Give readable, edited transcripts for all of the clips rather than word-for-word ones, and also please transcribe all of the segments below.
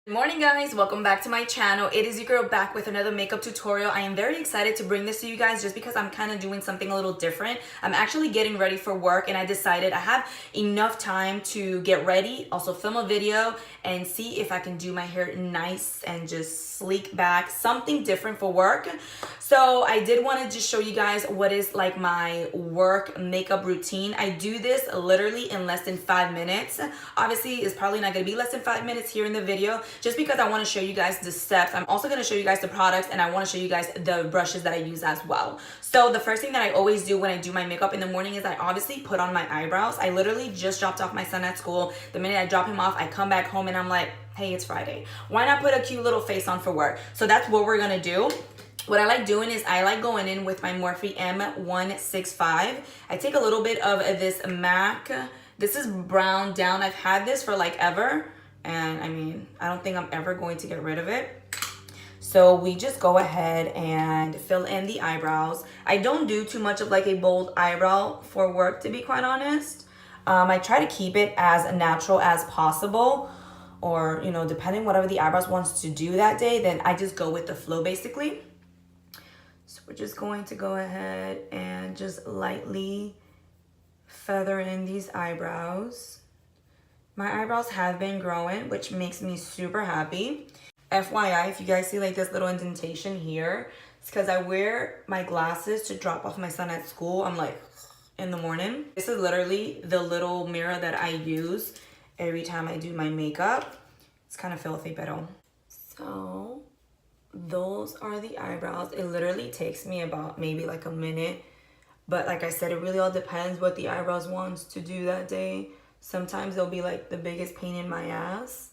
Good morning guys, welcome back to my channel. It is your girl back with another makeup tutorial. I am very excited to bring this to you guys just because I'm kind of doing something a little different. I'm actually getting ready for work and I decided I have enough time to get ready, also film a video and see if I can do my hair nice and just sleek back, something different for work. So I did want to just show you guys what is like my work makeup routine. I do this literally in less than 5 minutes. Obviously it's probably not going to be less than 5 minutes here in the video, just because I want to show you guys the steps. I'm also going to show you guys the products and I want to show you guys the brushes that I use as well. So the first thing that I always do when I do my makeup in the morning is I obviously put on my eyebrows. I literally just dropped off my son at school. The minute I drop him off, I come back home and I'm like, hey, it's Friday. Why not put a cute little face on for work? So that's what we're going to do. What I like doing is I like going in with my Morphe M165. I take a little bit of this MAC. This is brown down. I've had this for like ever. And I mean, I don't think I'm ever going to get rid of it. So we just go ahead and fill in the eyebrows. I don't do too much of like a bold eyebrow for work, to be quite honest. I try to keep it as natural as possible, or, you know, depending whatever the eyebrows wants to do that day, then I just go with the flow basically. So we're just going to go ahead and just lightly feather in these eyebrows. My eyebrows have been growing, which makes me super happy. FYI, if you guys see like this little indentation here, it's because I wear my glasses to drop off my son at school. I'm like in the morning. This is literally the little mirror that I use every time I do my makeup. It's kind of filthy, pero. So those are the eyebrows. It literally takes me about maybe like a minute. But like I said, it really all depends what the eyebrows wants to do that day. Sometimes they'll be like the biggest pain in my ass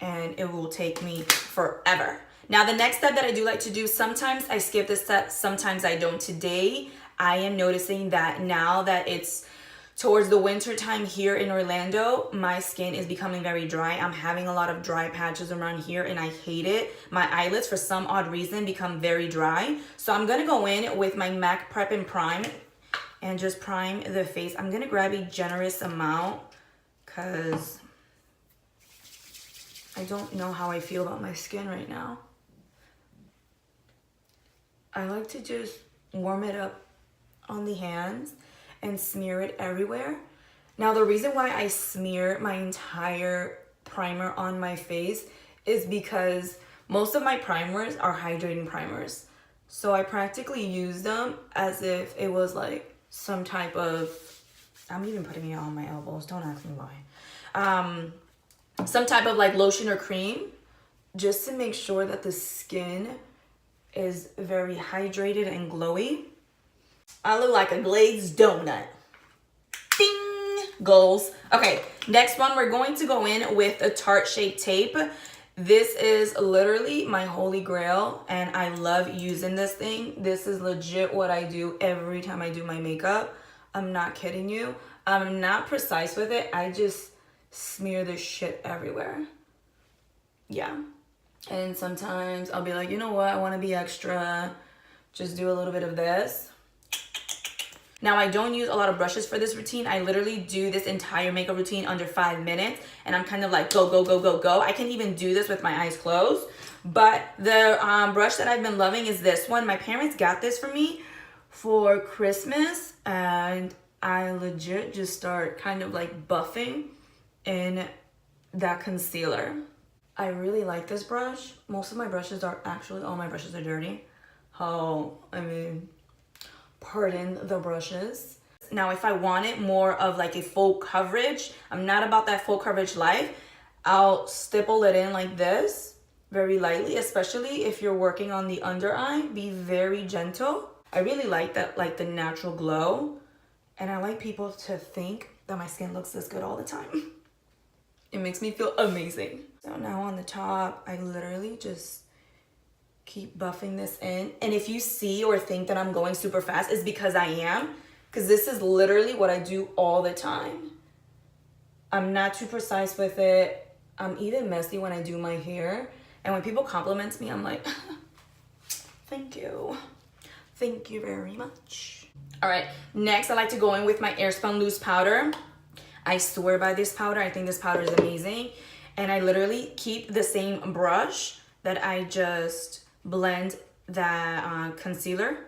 and it will take me forever. Now the next step that I do like to do, sometimes I skip this step, sometimes I don't. Today, I am noticing that now that it's towards the winter time here in Orlando, my skin is becoming very dry. I'm having a lot of dry patches around here and I hate it. My eyelids, for some odd reason, become very dry. So I'm gonna go in with my MAC Prep and Prime and just prime the face. I'm gonna grab a generous amount because I don't know how I feel about my skin right now. I like to just warm it up on the hands and smear it everywhere. Now the reason why I smear my entire primer on my face is because most of my primers are hydrating primers. So I practically use them as if it was like some type of, I'm even putting it on my elbows, don't ask me why. Some type of like lotion or cream, just to make sure that the skin is very hydrated and glowy. I look like a glazed donut. Ding! Goals. Okay, next one, we're going to go in with a Tarte Shape Tape. This is literally my holy grail and I love using this thing. This is legit what I do every time I do my makeup. I'm not kidding you. I'm not precise with it. I just smear this shit everywhere. Yeah. And sometimes I'll be like, you know what? I want to be extra. Just do a little bit of this. Now, I don't use a lot of brushes for this routine. I literally do this entire makeup routine under 5 minutes. And I'm kind of like, go, go, go, go, go. I can even do this with my eyes closed. But the brush that I've been loving is this one. My parents got this for me for Christmas. And I legit just start kind of like buffing in that concealer. I really like this brush. Most of my brushes are actually, all my brushes are dirty. Pardon the brushes. Now, if I want it more of like a full coverage, I'm not about that full coverage life. I'll stipple it in like this, very lightly, especially if you're working on the under eye. Be very gentle. I really like that, like the natural glow. And I like people to think that my skin looks this good all the time. It makes me feel amazing. So now on the top, I literally just keep buffing this in. And if you see or think that I'm going super fast, it's because I am. Because this is literally what I do all the time. I'm not too precise with it. I'm even messy when I do my hair. And when people compliment me, I'm like, thank you. Thank you very much. All right, next I like to go in with my Airspun Loose Powder. I swear by this powder. I think this powder is amazing. And I literally keep the same brush that I just blend that concealer.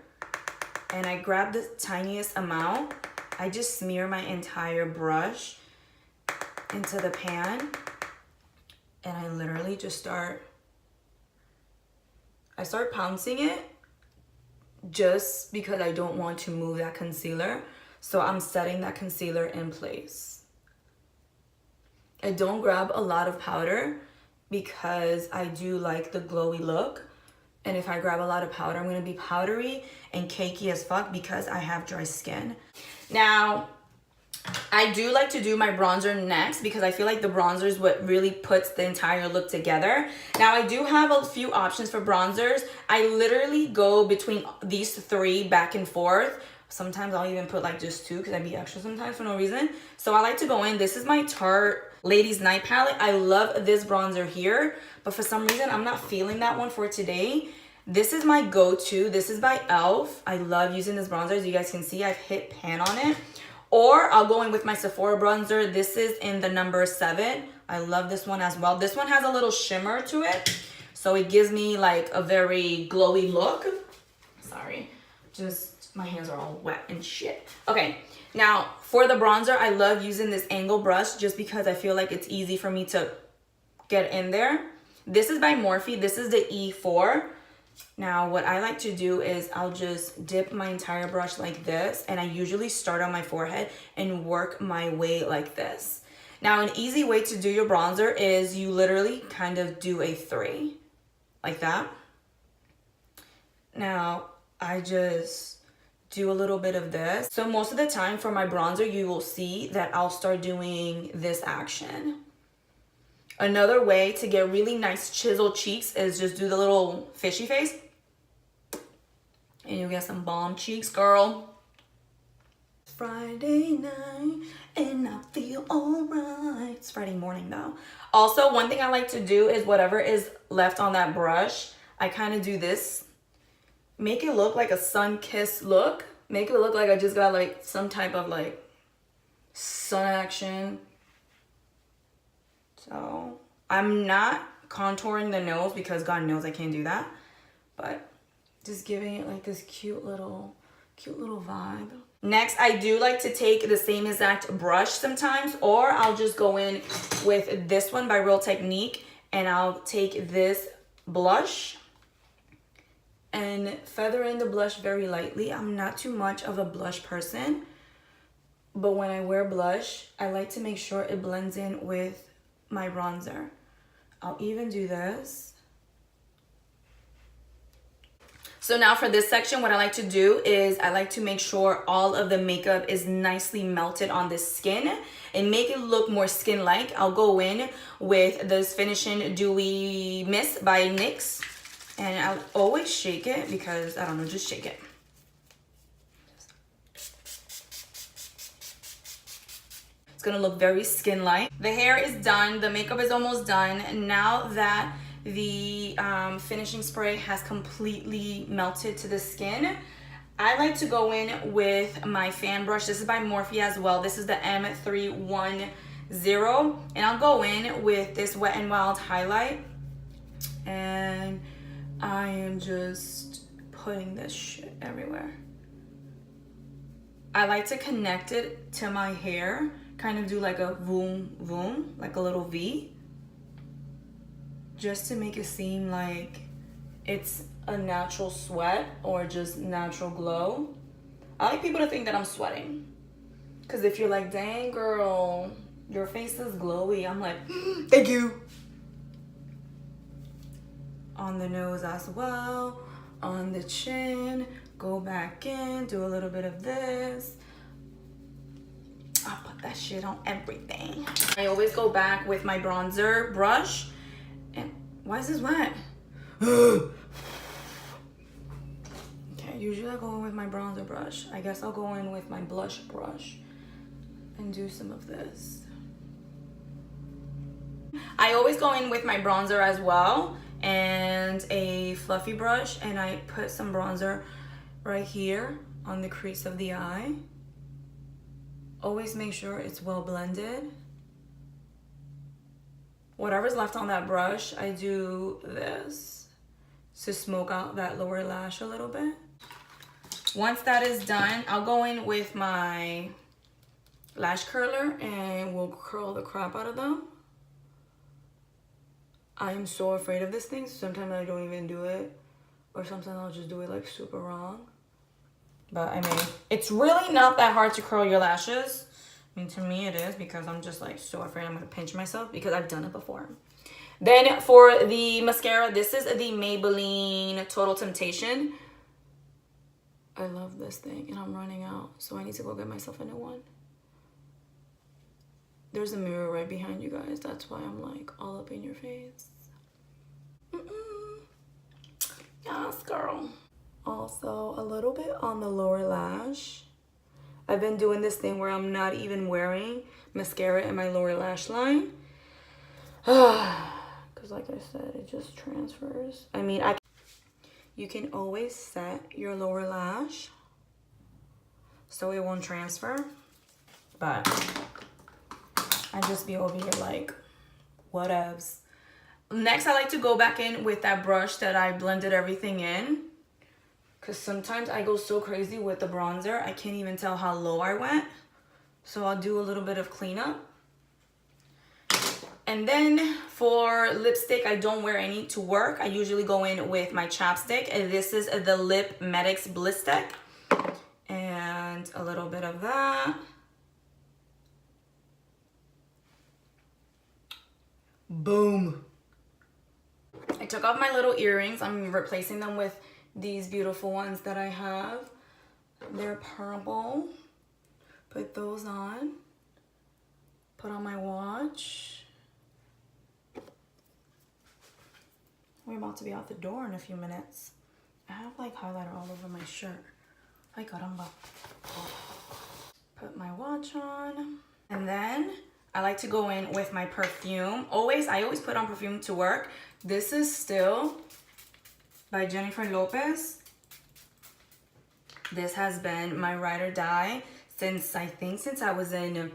And I grab the tiniest amount. I just smear my entire brush into the pan. And I literally just start pouncing it just because I don't want to move that concealer. So I'm setting that concealer in place. I don't grab a lot of powder because I do like the glowy look. And if I grab a lot of powder, I'm gonna be powdery and cakey as fuck because I have dry skin. Now, I do like to do my bronzer next because I feel like the bronzer is what really puts the entire look together. Now, I do have a few options for bronzers. I literally go between these three back and forth. Sometimes I'll even put like just two because I be extra sometimes for no reason. So I like to go in. This is my Tarte Ladies Night Palette. I love this bronzer here, but for some reason, I'm not feeling that one for today. This is my go-to. This is by e.l.f. I love using this bronzer. As you guys can see, I've hit pan on it. Or I'll go in with my Sephora bronzer. This is in the number 7. I love this one as well. This one has a little shimmer to it. So it gives me like a very glowy look. Sorry, just my hands are all wet and shit. Okay, now for the bronzer, I love using this angle brush just because I feel like it's easy for me to get in there. This is by Morphe. This is the E4. Now, what I like to do is I'll just dip my entire brush like this, and I usually start on my forehead and work my way like this. Now, an easy way to do your bronzer is you literally kind of do a 3, like that. Now, I just do a little bit of this. So most of the time for my bronzer, you will see that I'll start doing this action. Another way to get really nice chiseled cheeks is just do the little fishy face. And you get some bomb cheeks, girl. It's Friday night and I feel alright. It's Friday morning though. Also, one thing I like to do is whatever is left on that brush, I kind of do this. Make it look like a sun-kissed look. Make it look like I just got like some type of like sun action. So I'm not contouring the nose because God knows I can't do that, but just giving it like this cute little vibe. Next, I do like to take the same exact brush sometimes, or I'll just go in with this one by Real Technique, and I'll take this blush and feather in the blush very lightly. I'm not too much of a blush person, but when I wear blush, I like to make sure it blends in with my bronzer. I'll even do this. So now for this section, what I like to do is I like to make sure all of the makeup is nicely melted on the skin and make it look more skin-like. I'll go in with this Finishing Dewy Mist by NYX, and I'll always shake it because, I don't know, just shake it. It's gonna look very skin-like. The hair is done, the makeup is almost done. Now that the finishing spray has completely melted to the skin, I like to go in with my fan brush. This is by Morphe as well. This is the M310, and I'll go in with this Wet n Wild highlight, and I am just putting this shit everywhere. I like to connect it to my hair, kind of do like a voom voom, like a little V, just to make it seem like it's a natural sweat or just natural glow. I like people to think that I'm sweating, because if you're like, dang girl, your face is glowy, I'm like, thank you. On the nose as well, on the chin, go back in, do a little bit of this. I'll put that shit on everything. I always go back with my bronzer brush. And why is this wet? Okay, usually I go in with my bronzer brush. I guess I'll go in with my blush brush and do some of this. I always go in with my bronzer as well and a fluffy brush, and I put some bronzer right here on the crease of the eye. Always make sure it's well blended. whatever's left on that brush, I do this to smoke out that lower lash a little bit. Once that is done, I'll go in with my lash curler and we'll curl the crap out of them. I am so afraid of this thing, so sometimes I don't even do it, or sometimes I'll just do it like super wrong. But I mean, it's really not that hard to curl your lashes. I mean, to me it is, because I'm just like so afraid I'm gonna pinch myself because I've done it before. Then for the mascara, this is the Maybelline Total Temptation. I love this thing and I'm running out, so I need to go get myself a new one. There's a mirror right behind you guys. That's why I'm like all up in your face. Yes, girl. Also, a little bit on the lower lash. I've been doing this thing where I'm not even wearing mascara in my lower lash line. Because like I said, it just transfers. I mean, you can always set your lower lash so it won't transfer. But I just be over here like, whatevs. Next, I like to go back in with that brush that I blended everything in. Because sometimes I go so crazy with the bronzer, I can't even tell how low I went. So I'll do a little bit of cleanup. And then for lipstick, I don't wear any to work. I usually go in with my chapstick. And this is the Lip Medix Bliss Stick. And a little bit of that. Boom. I took off my little earrings. I'm replacing them with these beautiful ones that I have. They're purple. Put those on. Put on my watch. We're about to be out the door in a few minutes. I have like highlighter all over my shirt. Ay, caramba. Put my watch on. And then I like to go in with my perfume. I always put on perfume to work. This is Still by Jennifer Lopez. This has been my ride or die since I was in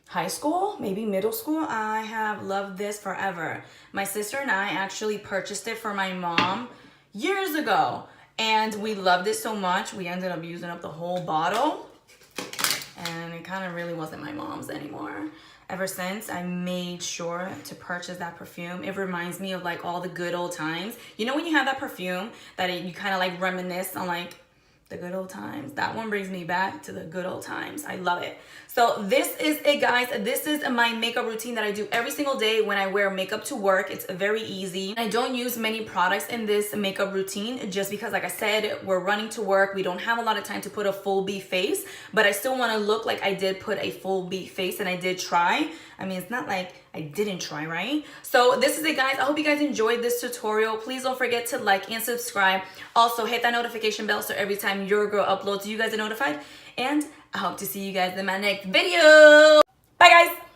high school, maybe middle school. I have loved this forever. My sister and I actually purchased it for my mom years ago, and we loved it so much we ended up using up the whole bottle, and it kind of really wasn't my mom's anymore. Ever since, I made sure to purchase that perfume. It reminds me of like all the good old times. You know when you have that perfume that you kind of like reminisce on like the good old times? That one brings me back to the good old times. I love it. So this is it, guys. This is my makeup routine that I do every single day when I wear makeup to work. It's very easy. I don't use many products in this makeup routine just because, like I said, we're running to work. We don't have a lot of time to put a full B face, but I still want to look like I did put a full B face, and I did try. I mean, it's not like I didn't try, right? So this is it, guys. I hope you guys enjoyed this tutorial. Please don't forget to like and subscribe. Also, hit that notification bell so every time your girl uploads, you guys are notified. And I hope to see you guys in my next video. Bye, guys.